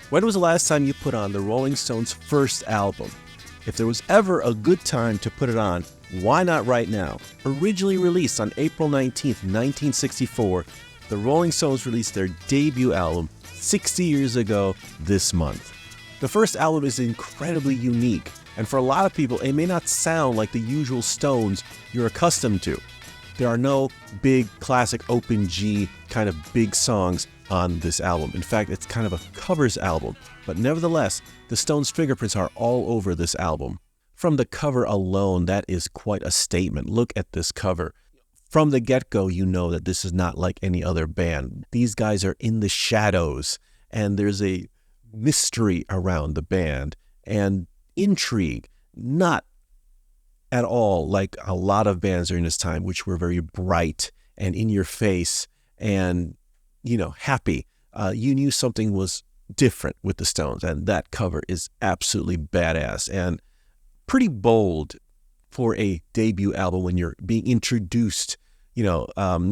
When was the last time you put on the Rolling Stones' first album? If there was ever a good time to put it on, why not right now? Originally released on April 19th, 1964, the Rolling Stones released their debut album 60 years ago this month. The first album is incredibly unique, and for a lot of people, it may not sound like the usual Stones you're accustomed to. There are no big classic open G kind of big songs on this album. In fact, it's kind of a covers album, but nevertheless, the Stones' fingerprints are all over this album. From the cover alone, that is quite a statement. Look at this cover. From the get-go, you know that this is not like any other band. These guys are in the shadows, and there's a mystery around the band and intrigue, not at all like a lot of bands during this time, which were very bright and in your face and, happy. You knew something was different with the Stones, and that cover is absolutely badass and pretty bold for a debut album when you're being introduced,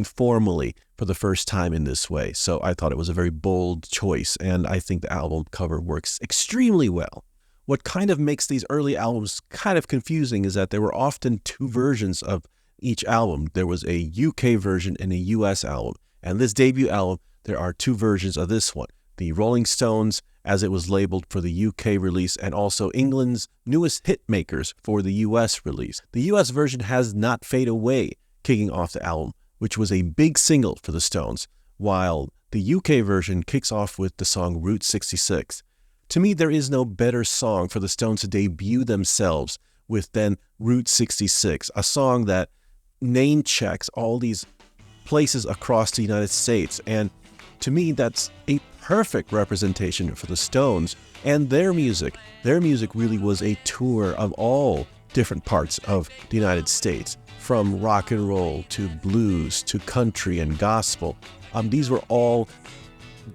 formally for the first time in this way. So I thought it was a very bold choice, and I think the album cover works extremely well. What kind of makes these early albums kind of confusing is that there were often two versions of each album. There was a UK version and a US album. And this debut album, there are two versions of this one. The Rolling Stones, as it was labeled for the UK release, and also England's newest hit makers for the US release. The US version has Not Fade Away kicking off the album, which was a big single for the Stones, while the UK version kicks off with the song Route 66. To me, there is no better song for the Stones to debut themselves with than Route 66, a song that name checks all these places across the United States. And to me, that's a perfect representation for the Stones and their music. Their music really was a tour of all different parts of the United States, from rock and roll to blues to country and gospel. These were all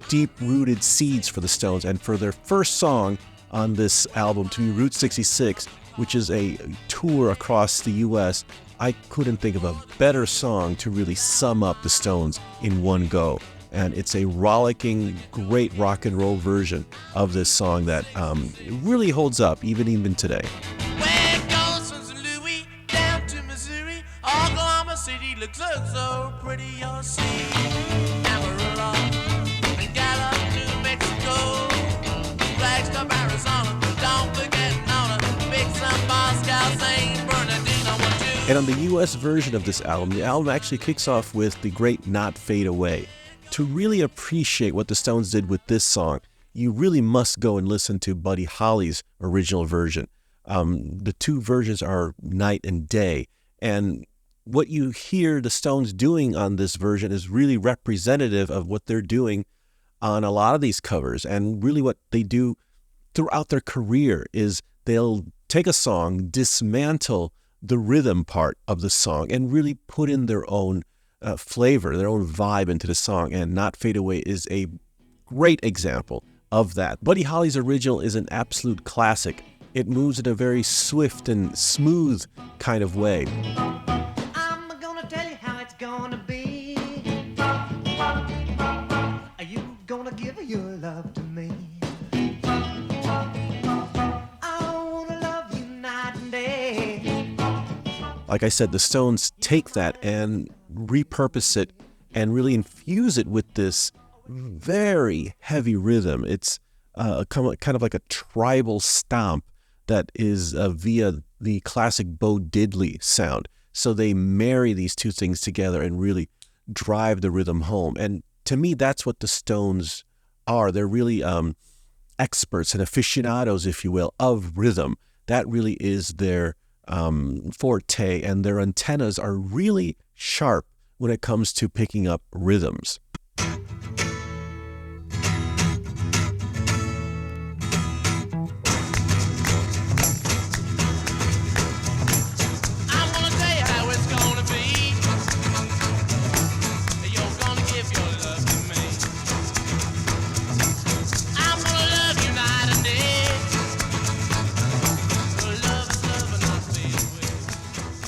deep-rooted seeds for the Stones, and for their first song on this album to be Route 66, which is a tour across the U.S., I couldn't think of a better song to really sum up the Stones in one go. And it's a rollicking, great rock and roll version of this song that really holds up even today. Where it goes from St. Louis down to Missouri, Oklahoma City looks so pretty, you'll see. Amarillo and Gallup, New Mexico, Flagstaff, Arizona, don't forget Nona, Big Sun, Moscow, St. Bernardino, 1, 2. And on the U.S. version of this album, the album actually kicks off with the great Not Fade Away. To really appreciate what the Stones did with this song, you really must go and listen to Buddy Holly's original version. The two versions are night and day, and what you hear the Stones doing on this version is really representative of what they're doing on a lot of these covers, and really what they do throughout their career is they'll take a song, dismantle the rhythm part of the song, and really put in their own flavor, their own vibe into the song, and Not Fade Away is a great example of that. Buddy Holly's original is an absolute classic. It moves in a very swift and smooth kind of way. I'm gonna tell you how it's gonna be. Are you gonna give your love to me? I wanna love you night and day. Like I said, the Stones take that and repurpose it and really infuse it with this very heavy rhythm. It's kind of like a tribal stomp that is via the classic Bo Diddley sound. So they marry these two things together and really drive the rhythm home. And to me, that's what the Stones are. They're really experts and aficionados, if you will, of rhythm. That really is their forte, and their antennas are really sharp when it comes to picking up rhythms.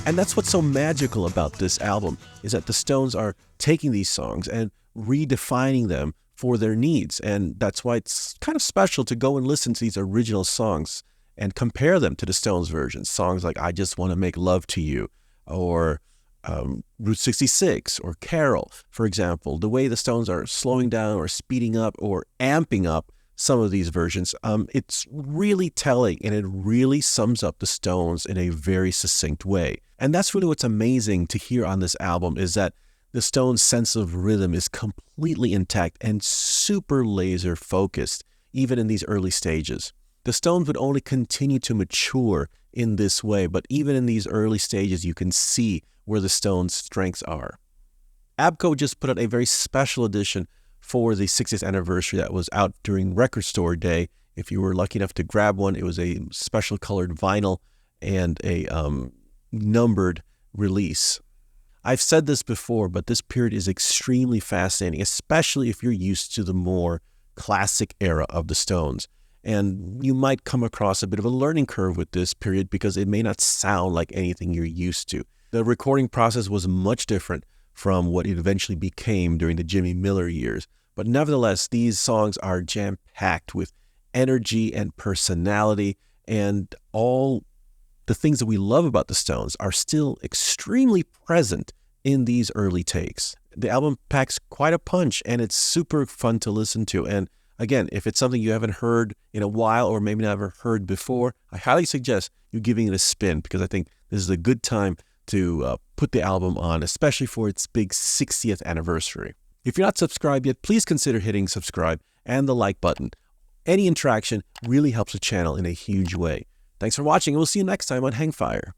And that's what's so magical about this album, is that the Stones are taking these songs and redefining them for their needs. And that's why it's kind of special to go and listen to these original songs and compare them to the Stones versions. Songs like I Just Want to Make Love to You, or Route 66, or Carol, for example. The way the Stones are slowing down or speeding up or amping up some of these versions, it's really telling, and it really sums up the Stones in a very succinct way. And that's really what's amazing to hear on this album, is that the Stones' sense of rhythm is completely intact and super laser focused, even in these early stages. The Stones would only continue to mature in this way, but even in these early stages, you can see where the Stones' strengths are. ABKCO just put out a very special edition for the 60th anniversary that was out during Record Store Day. If you were lucky enough to grab one, it was a special colored vinyl and a numbered release. I've said this before, but this period is extremely fascinating, especially if you're used to the more classic era of the Stones. And you might come across a bit of a learning curve with this period because it may not sound like anything you're used to. The recording process was much different from what it eventually became during the Jimmy Miller years. But nevertheless, these songs are jam-packed with energy and personality, and all the things that we love about the Stones are still extremely present in these early takes. The album packs quite a punch, and it's super fun to listen to. And again, if it's something you haven't heard in a while or maybe never heard before, I highly suggest you giving it a spin, because I think this is a good time to put the album on, especially for its big 60th anniversary. If you're not subscribed yet, please consider hitting subscribe and the like button. Any interaction really helps the channel in a huge way. Thanks for watching, and we'll see you next time on Hangfire.